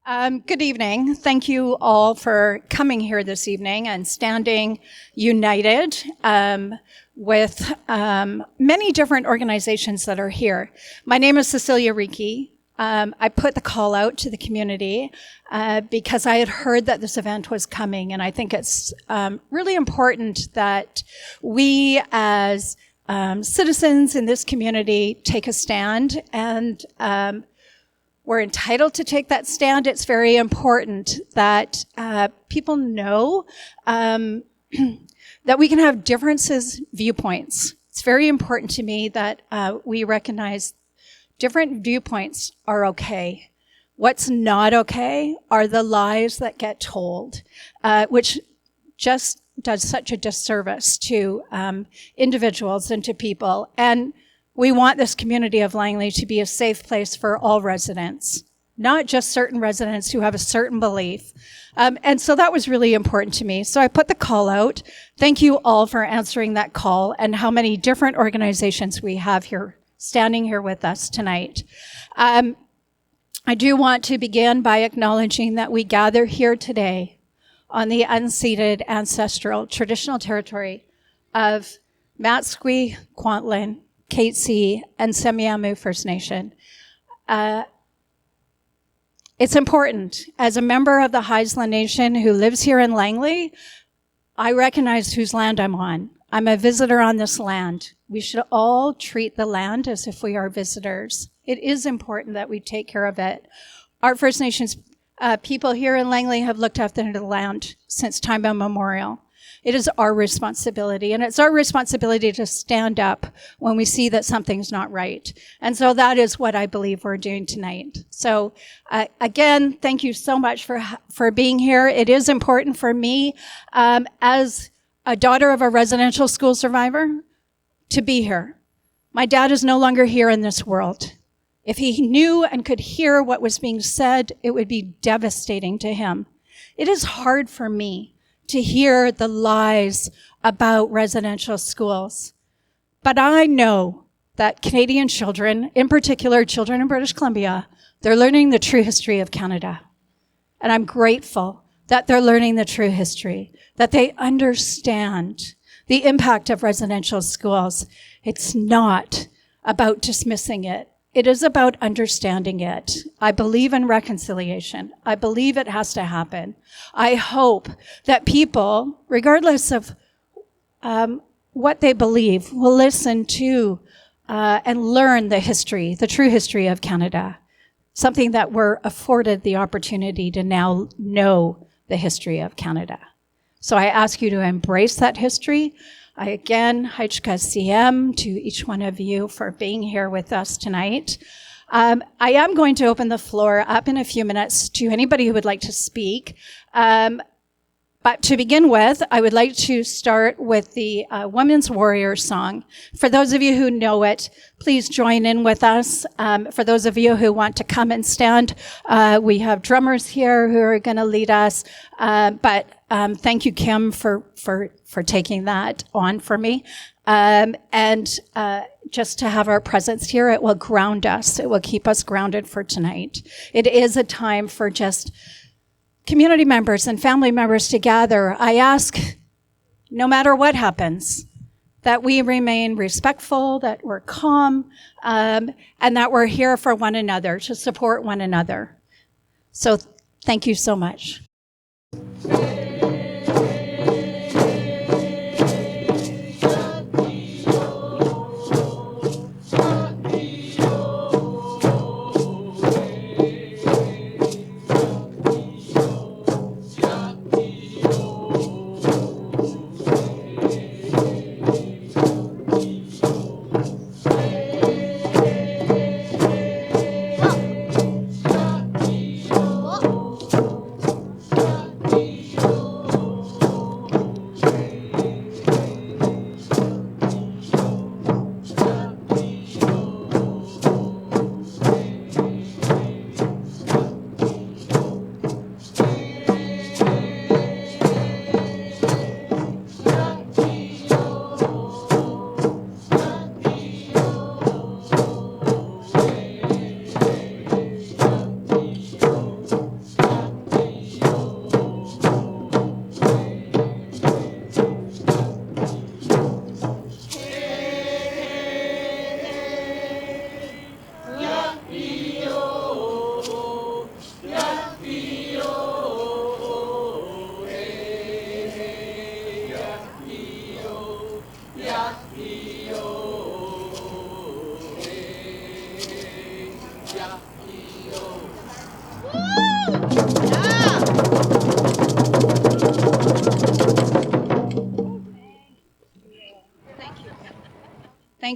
Good evening. Thank you all for coming here this evening and standing united with many different organizations that are here. My name is Cecilia Ricci. I put the call out to the community because I had heard that this event was coming, and I think it's really important that we as citizens in this community take a stand, and we're entitled to take that stand. It's very important that people know that we can have differences, viewpoints. It's very important to me that we recognize different viewpoints are okay. What's not okay are the lies that get told, which just does such a disservice to individuals and to people. And we want this community of Langley to be a safe place for all residents, not just certain residents who have a certain belief. And so that was really important to me. So I put the call out. Thank you all for answering that call and how many different organizations we have here, standing here with us tonight. I do want to begin by acknowledging that we gather here today on the unceded ancestral traditional territory of Matsqui, Kwantlen, Katzie, and Semiahmoo First Nation. It's important. As a member of the Haisla Nation who lives here in Langley, I recognize whose land I'm on. I'm a visitor on this land. We should all treat the land as if we are visitors. It is important that we take care of it. Our First Nations people here in Langley have looked after the land since time immemorial. It is our responsibility, and it's our responsibility to stand up when we see that something's not right. And so that is what I believe we're doing tonight. So again, thank you so much for being here. It is important for me, as a daughter of a residential school survivor, to be here. My dad is no longer here in this world. If he knew and could hear what was being said, it would be devastating to him. It is hard for me to hear the lies about residential schools. But I know that Canadian children, in particular children in British Columbia, they're learning the true history of Canada. And I'm grateful that they're learning the true history, that they understand the impact of residential schools. It's not about dismissing it. It is about understanding it. I believe in reconciliation. I believe it has to happen. I hope that people, regardless of what they believe, will listen to and learn the history, the true history of Canada, something that we're afforded the opportunity to now know the history of Canada. So I ask you to embrace that history. I again, Haichka CM to each one of you for being here with us tonight. I am going to open the floor up in a few minutes to anybody who would like to speak. But to begin with, I would like to start with the Women's Warrior song. For those of you who know it, please join in with us. For those of you who want to come and stand, we have drummers here who are going to lead us. But thank you, Kim, for taking that on for me. Just to have our presence here, it will ground us. It will keep us grounded for tonight. It is a time for just community members and family members to gather. I ask, no matter what happens, that we remain respectful, that we're calm, and that we're here for one another, to support one another. So thank you so much.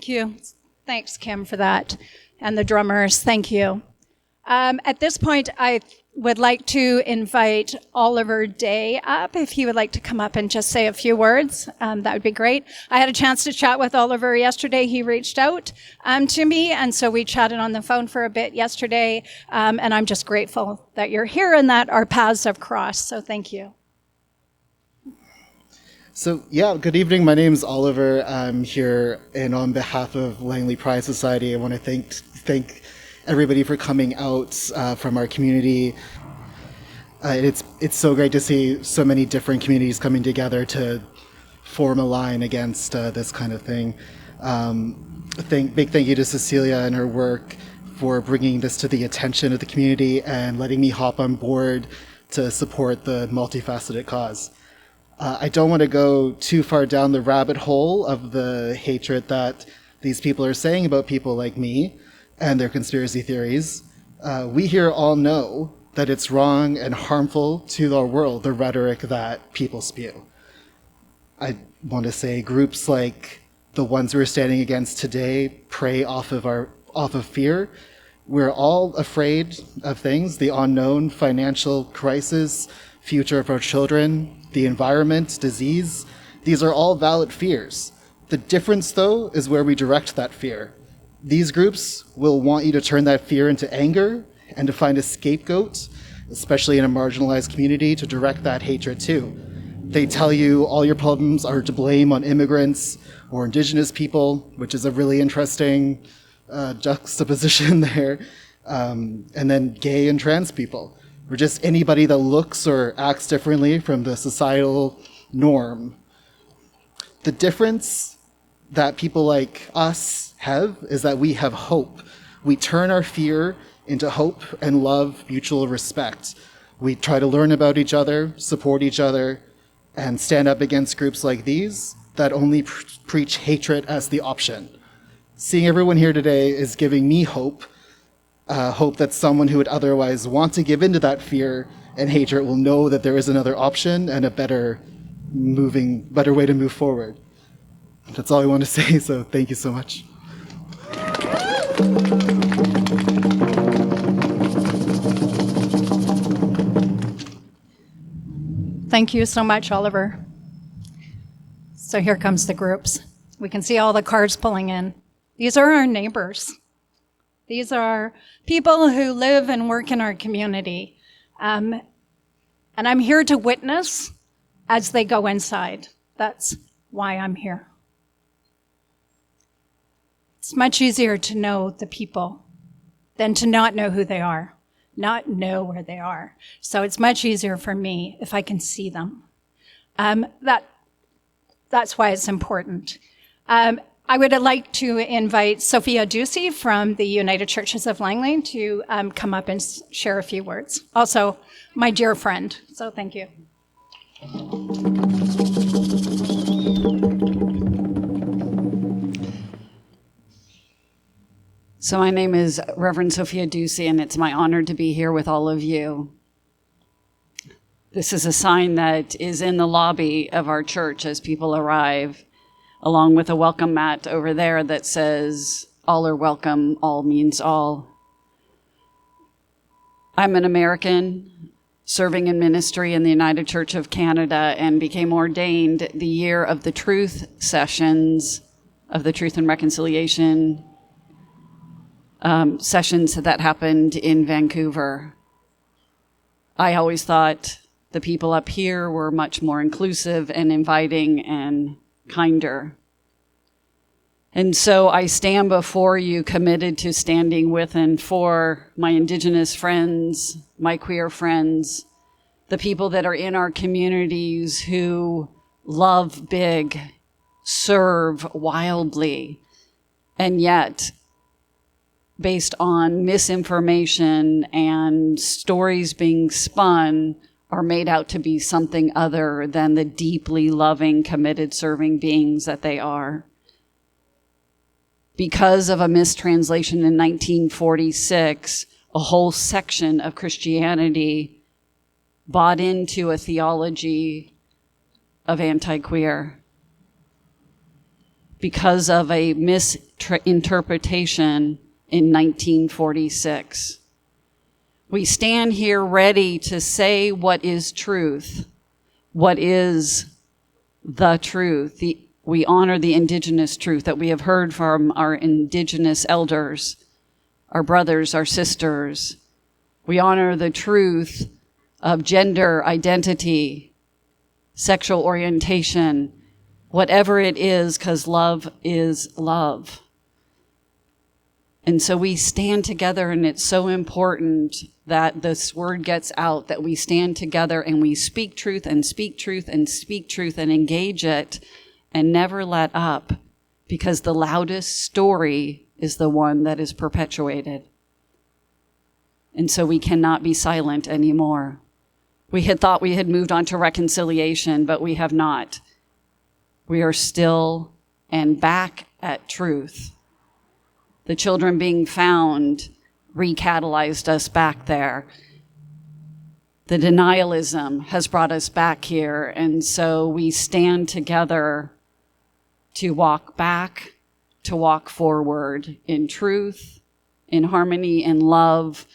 Thank you. Thanks, Kim, for that. And the drummers, thank you. At this point, I would like to invite Oliver Day up. If he would like to come up and just say a few words, that would be great. I had a chance to chat with Oliver yesterday. He reached out to me, and so we chatted on the phone for a bit yesterday. And I'm just grateful that you're here and that our paths have crossed. So thank you. So yeah, good evening. My name is Oliver. I'm here, and on behalf of Langley Pride Society, I want to thank everybody for coming out from our community. It's so great to see so many different communities coming together to form a line against this kind of thing. Big thank you to Cecilia and her work for bringing this to the attention of the community and letting me hop on board to support the multifaceted cause. I don't want to go too far down the rabbit hole of the hatred that these people are saying about people like me and their conspiracy theories. We here all know that it's wrong and harmful to our world, the rhetoric that people spew. I want to say groups like the ones we're standing against today prey off of fear. We're all afraid of things, the unknown, financial crisis, future of our children, the environment, disease. These are all valid fears. The difference, though, is where we direct that fear. These groups will want you to turn that fear into anger and to find a scapegoat, especially in a marginalized community, to direct that hatred to. They tell you all your problems are to blame on immigrants or indigenous people, which is a really interesting juxtaposition there, and then gay and trans people, or just anybody that looks or acts differently from the societal norm. The difference that people like us have is that we have hope. We turn our fear into hope and love, mutual respect. We try to learn about each other, support each other, and stand up against groups like these that only preach hatred as the option. Seeing everyone here today is giving me hope. Hope that someone who would otherwise want to give into that fear and hatred will know that there is another option and a better way to move forward. That's all I want to say, so thank you so much. Thank you so much, Oliver. So here comes the groups. We can see all the cars pulling in. These are our neighbors. These are people who live and work in our community. And I'm here to witness as they go inside. That's why I'm here. It's much easier to know the people than to not know who they are, not know where they are. So it's much easier for me if I can see them. That's why it's important. I would like to invite Sophia Ducey from the United Churches of Langley to come up and share a few words. Also, my dear friend, so thank you. So my name is Reverend Sophia Ducey, and it's my honor to be here with all of you. This is a sign that is in the lobby of our church as people arrive, along with a welcome mat over there that says, all are welcome, all means all. I'm an American serving in ministry in the United Church of Canada and became ordained the year of the Truth sessions of the Truth and Reconciliation sessions that happened in Vancouver. I always thought the people up here were much more inclusive and inviting and kinder. And so I stand before you committed to standing with and for my Indigenous friends, my queer friends, the people that are in our communities who love big, serve wildly, and yet, based on misinformation and stories being spun, are made out to be something other than the deeply loving, committed, serving beings that they are. Because of a mistranslation in 1946, a whole section of Christianity bought into a theology of anti-queer. because of a misinterpretation in 1946. We stand here ready to say what is truth, what is the truth. We honor the indigenous truth that we have heard from our indigenous elders, our brothers, our sisters. We honor the truth of gender identity, sexual orientation, whatever it is, because love is love. And so we stand together, and it's so important that this word gets out, that we stand together and we speak truth and speak truth and speak truth and engage it and never let up, because the loudest story is the one that is perpetuated. And so we cannot be silent anymore. We had thought we had moved on to reconciliation, but we have not. We are still and back at truth. The children being found recatalyzed us back there. The denialism has brought us back here, and so we stand together to walk back, to walk forward in truth, in harmony, in love,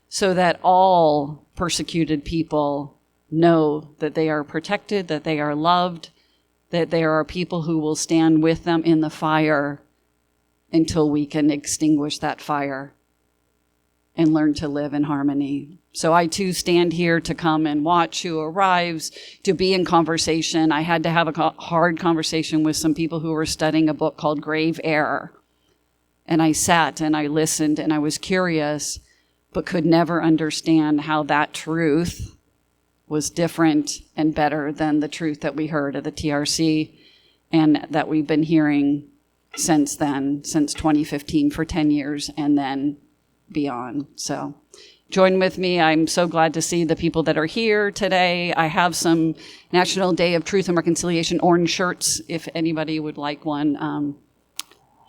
so that all persecuted people know that they are protected, that they are loved, that there are people who will stand with them in the fire until we can extinguish that fire and learn to live in harmony. So I too stand here to come and watch who arrives, to be in conversation. I had to have a hard conversation with some people who were studying a book called Grave Error. And I sat and I listened and I was curious, but could never understand how that truth was different and better than the truth that we heard at the TRC and that we've been hearing since then, since 2015 for 10 years and then beyond. So join with me. I'm so glad to see the people that are here today. I have some National Day of Truth and Reconciliation orange shirts if anybody would like one.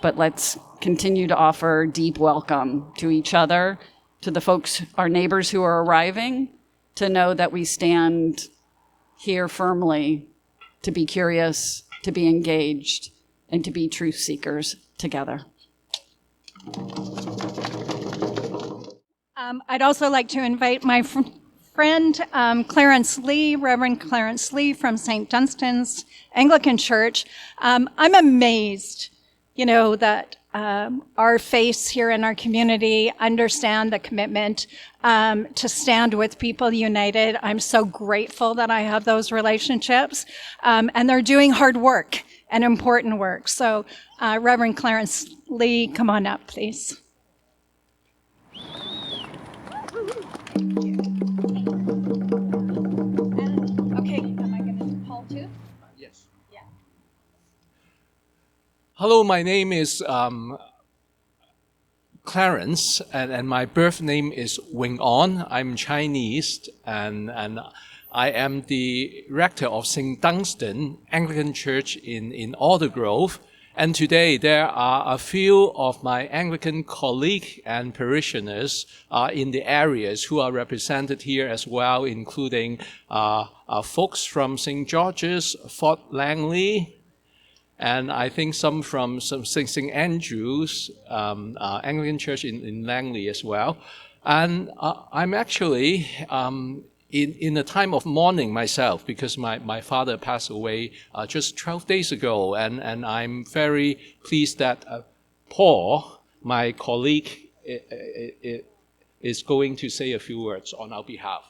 But let's continue to offer deep welcome to each other, to the folks, our neighbors who are arriving, to know that we stand here firmly to be curious, to be engaged, and to be truth seekers together. I'd also like to invite my friend Clarence Lee, Reverend Clarence Lee from St. Dunstan's Anglican Church. I'm amazed, that our faiths here in our community understand the commitment to stand with people united. I'm so grateful that I have those relationships, and they're doing hard work and important work. So, Reverend Clarence Lee, come on up, please. Okay, am I going to call too? Yes. Yeah. Hello, my name is Clarence, and my birth name is Wing On. I'm Chinese, and I am the rector of St. Dunstan Anglican Church in Aldergrove. And today there are a few of my Anglican colleagues and parishioners in the areas who are represented here as well, including folks from St. George's, Fort Langley, and I think some from St. Andrew's Anglican Church in Langley as well. And I'm actually in a time of mourning myself, because my father passed away just 12 days ago, and I'm very pleased that Paul, my colleague, is going to say a few words on our behalf.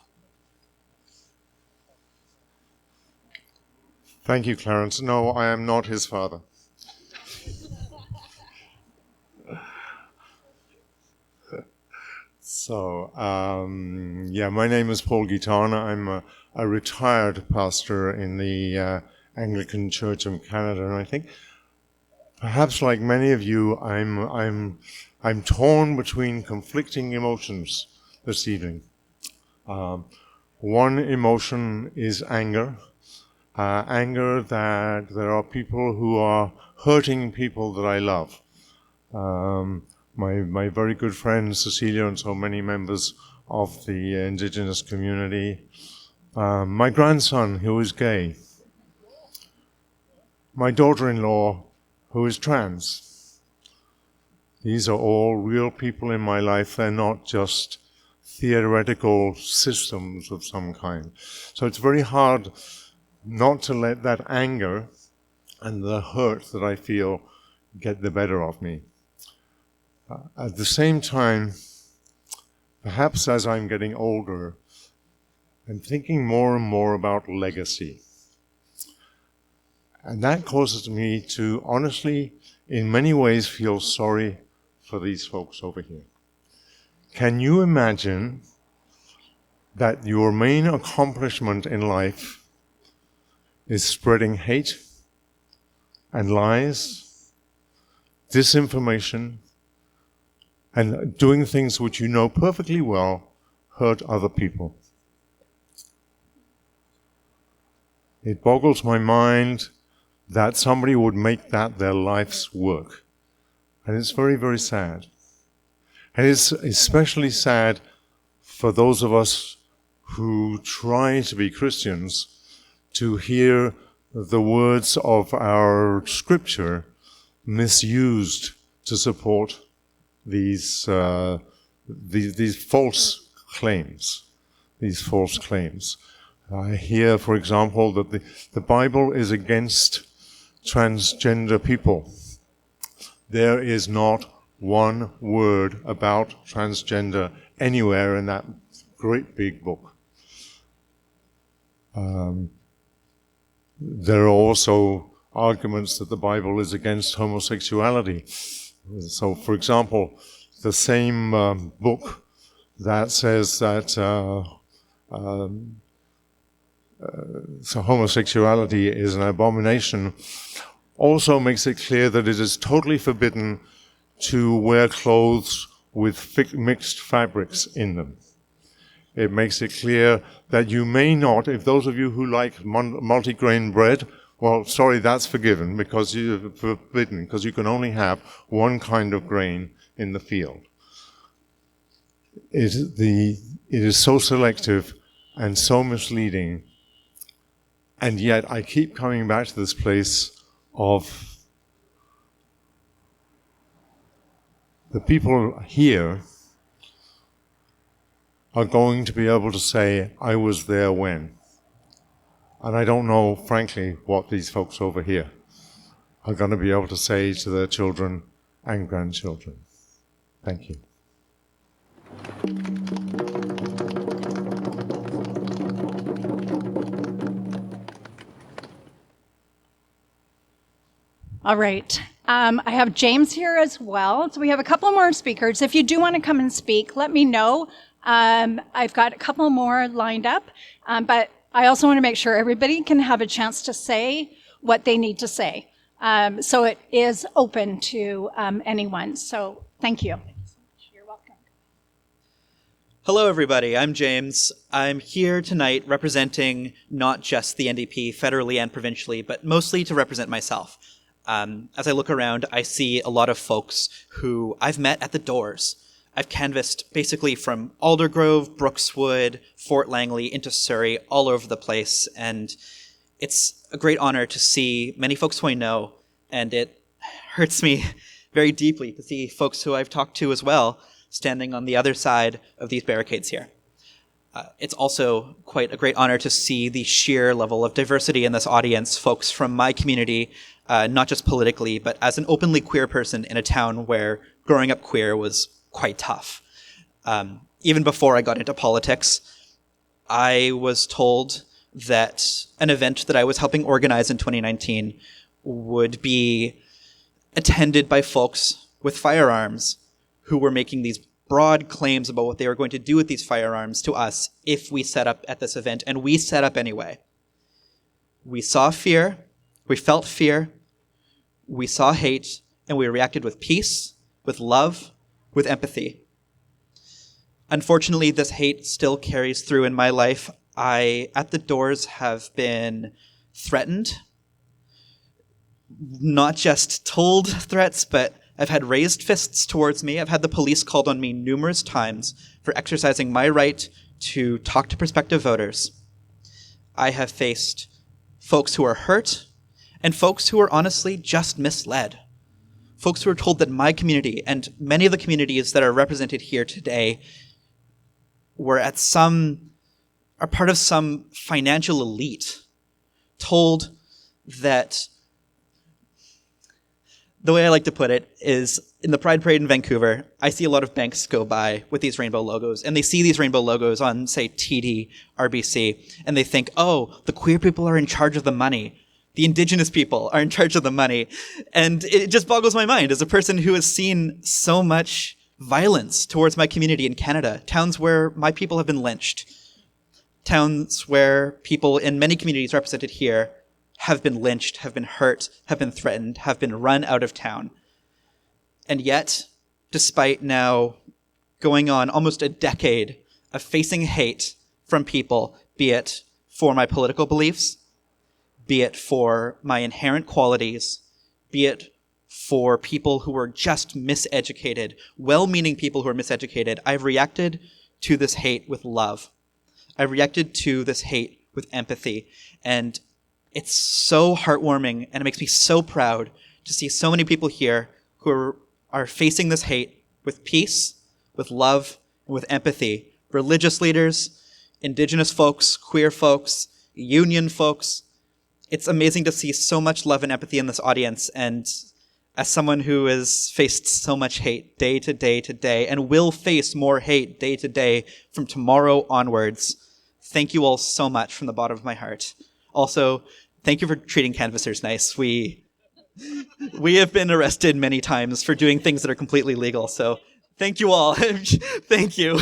Thank you, Clarence. No, I am not his father. So, my name is Paul Guitana. I'm a retired pastor in the Anglican Church of Canada, and I think, perhaps like many of you, I'm torn between conflicting emotions this evening. One emotion is anger. Anger that there are people who are hurting people that I love. My very good friend Cecilia and so many members of the Indigenous community. My grandson, who is gay. My daughter-in-law, who is trans. These are all real people in my life. They're not just theoretical systems of some kind. So it's very hard not to let that anger and the hurt that I feel get the better of me. At the same time, perhaps as I'm getting older, I'm thinking more and more about legacy. And that causes me to honestly, in many ways, feel sorry for these folks over here. Can you imagine that your main accomplishment in life is spreading hate and lies, disinformation, and doing things which you know perfectly well hurt other people? It boggles my mind that somebody would make that their life's work. And it's very, very sad. And it's especially sad for those of us who try to be Christians to hear the words of our scripture misused to support these false claims. These false claims. I hear, for example, that the Bible is against transgender people. There is not one word about transgender anywhere in that great big book. There are also arguments that the Bible is against homosexuality. So, for example, the same book that says that so homosexuality is an abomination also makes it clear that it is totally forbidden to wear clothes with mixed fabrics in them. It makes it clear that you may not, if those of you who like multigrain bread, well, sorry, that's forgiven because you're forbidden, because you can only have one kind of grain in the field. It is so selective and so misleading, and yet I keep coming back to this place of the people here are going to be able to say, I was there when. And I don't know, frankly, what these folks over here are going to be able to say to their children and grandchildren. Thank you. All right. I have James here as well. So we have a couple more speakers. If you do want to come and speak, let me know. I've got a couple more lined up, but I also want to make sure everybody can have a chance to say what they need to say. So it is open to anyone. So thank you. You're welcome. Hello, everybody. I'm James. I'm here tonight representing not just the NDP federally and provincially, but mostly to represent myself. As I look around, I see a lot of folks who I've met at the doors. I've canvassed basically from Aldergrove, Brookswood, Fort Langley, into Surrey, all over the place. And it's a great honor to see many folks who I know. And it hurts me very deeply to see folks who I've talked to as well standing on the other side of these barricades here. It's also quite a great honor to see the sheer level of diversity in this audience, folks from my community, not just politically, but as an openly queer person in a town where growing up queer was quite tough. Even before I got into politics, I was told that an event that I was helping organize in 2019 would be attended by folks with firearms who were making these broad claims about what they were going to do with these firearms to us if we set up at this event, and we set up anyway. We saw fear, we felt fear, we saw hate, and we reacted with peace, with love, with empathy. Unfortunately, this hate still carries through in my life. I, at the doors, have been threatened, not just told threats, but I've had raised fists towards me. I've had the police called on me numerous times for exercising my right to talk to prospective voters. I have faced folks who are hurt and folks who are honestly just misled. folks who are told that my community and many of the communities that are represented here today are part of some financial elite, told that, the way I like to put it is, in the Pride Parade in Vancouver, I see a lot of banks go by with these rainbow logos, and they see these rainbow logos on, say, TD, RBC, and they think, oh, the queer people are in charge of the money. The Indigenous people are in charge of the money. And it just boggles my mind as a person who has seen so much violence towards my community in Canada, towns where my people have been lynched, towns where people in many communities represented here have been lynched, have been hurt, have been threatened, have been run out of town. And yet, despite now going on almost a decade of facing hate from people, be it for my political beliefs, be it for my inherent qualities, be it for people who are just miseducated, well-meaning people who are miseducated, I've reacted to this hate with love. I've reacted to this hate with empathy. And it's so heartwarming, and it makes me so proud to see so many people here who are facing this hate with peace, with love, and with empathy. Religious leaders, Indigenous folks, queer folks, union folks. It's amazing to see so much love and empathy in this audience, and as someone who has faced so much hate day to day to day, and will face more hate day to day from tomorrow onwards, thank you all so much from the bottom of my heart. Also, thank you for treating canvassers nice. We have been arrested many times for doing things that are completely legal, so thank you all. Thank you.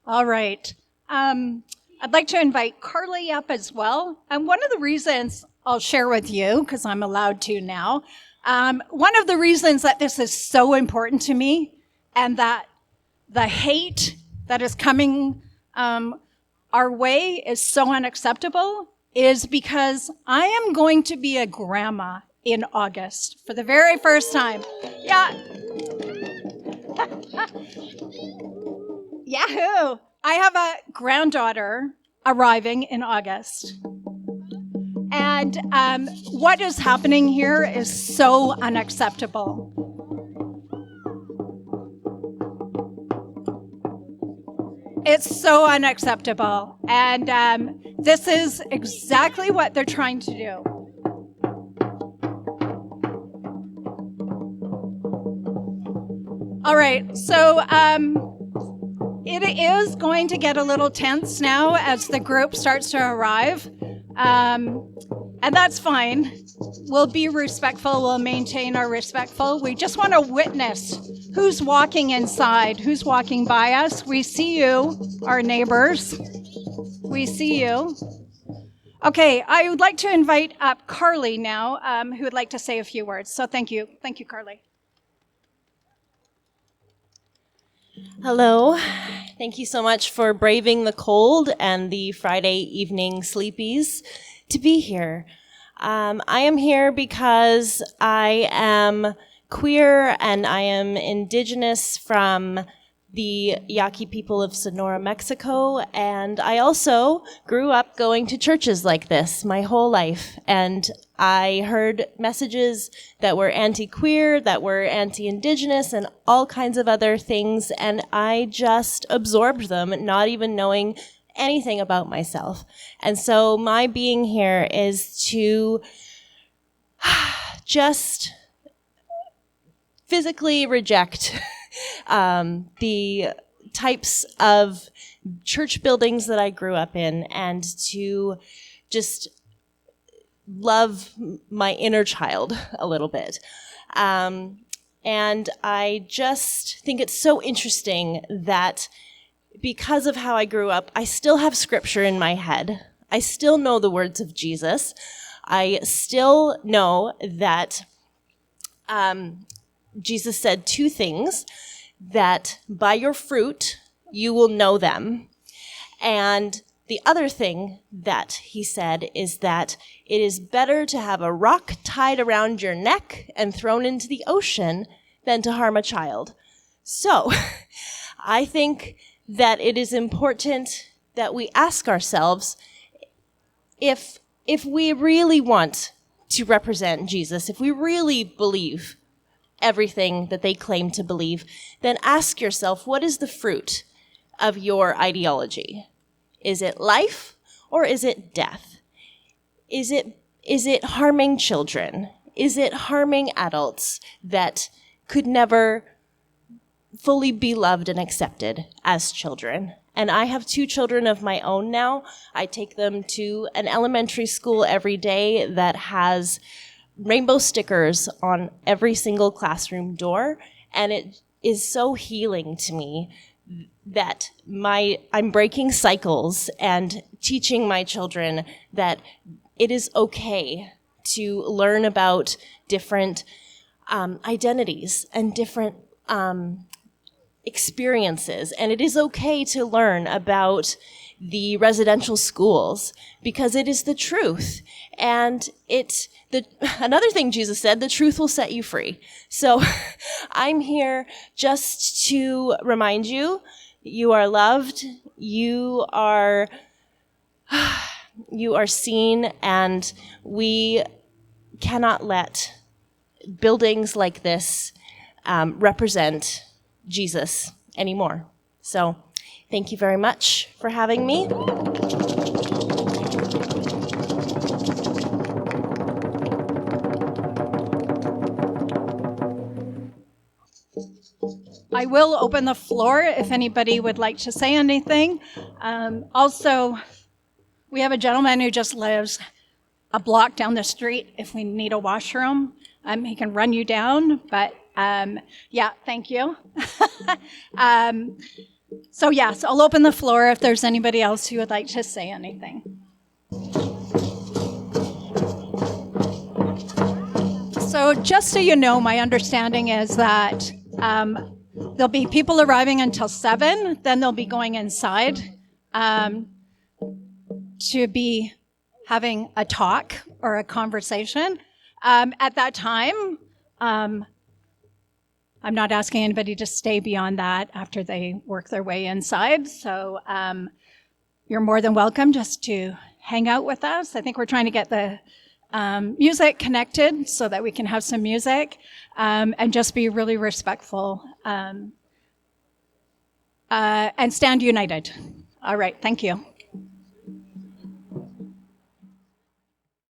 All right. I'd like to invite Carly up as well. And one of the reasons I'll share with you, because I'm allowed to now, one of the reasons that this is so important to me and that the hate that is coming our way is so unacceptable is because I am going to be a grandma in August for the very first time. Yeah. Yahoo! I have a granddaughter arriving in August. And what is happening here is so unacceptable. It's so unacceptable. And this is exactly what they're trying to do. All right, so it is going to get a little tense now as the group starts to arrive. And that's fine. We'll be respectful. We'll maintain our respectful. We just want to witness who's walking inside, who's walking by us. We see you, our neighbors. We see you. Okay, I would like to invite up Carly now, who would like to say a few words. So thank you. Thank you, Carly. Hello. Thank you so much for braving the cold and the Friday evening sleepies to be here. I am here because I am queer and I am Indigenous from the Yaqui people of Sonora, Mexico, and I also grew up going to churches like this my whole life, and I heard messages that were anti-queer, that were anti-Indigenous, and all kinds of other things, and I just absorbed them, not even knowing anything about myself. And so my being here is to just physically reject the types of church buildings that I grew up in, and to just love my inner child a little bit. And I just think it's so interesting that because of how I grew up, I still have scripture in my head. I still know the words of Jesus. I still know that Jesus said two things, that by your fruit you will know them. And the other thing that he said is that it is better to have a rock tied around your neck and thrown into the ocean than to harm a child. So I think that it is important that we ask ourselves if we really want to represent Jesus, if we really believe everything that they claim to believe, then ask yourself, what is the fruit of your ideology? Is it life or is it death? Is it harming children? Is it harming adults that could never fully be loved and accepted as children? And I have 2 children of my own now. I take them to an elementary school every day that has rainbow stickers on every single classroom door. And it is so healing to me that I'm breaking cycles and teaching my children that it is okay to learn about different identities and different experiences. And it is okay to learn about the residential schools because it is the truth. And another thing Jesus said, the truth will set you free. So I'm here just to remind you, you are loved, you are seen, and we cannot let buildings like this represent Jesus anymore. So thank you very much for having me. I will open the floor if anybody would like to say anything. Also, we have a gentleman who just lives a block down the street. If we need a washroom, he can run you down, but yeah, thank you. So yes, I'll open the floor if there's anybody else who would like to say anything. So just so you know, my understanding is that there'll be people arriving until 7, then they'll be going inside to be having a talk or a conversation. At that time, I'm not asking anybody to stay beyond that after they work their way inside. So you're more than welcome just to hang out with us. I think we're trying to get the music connected so that we can have some music and just be really respectful and stand united. All right, thank you.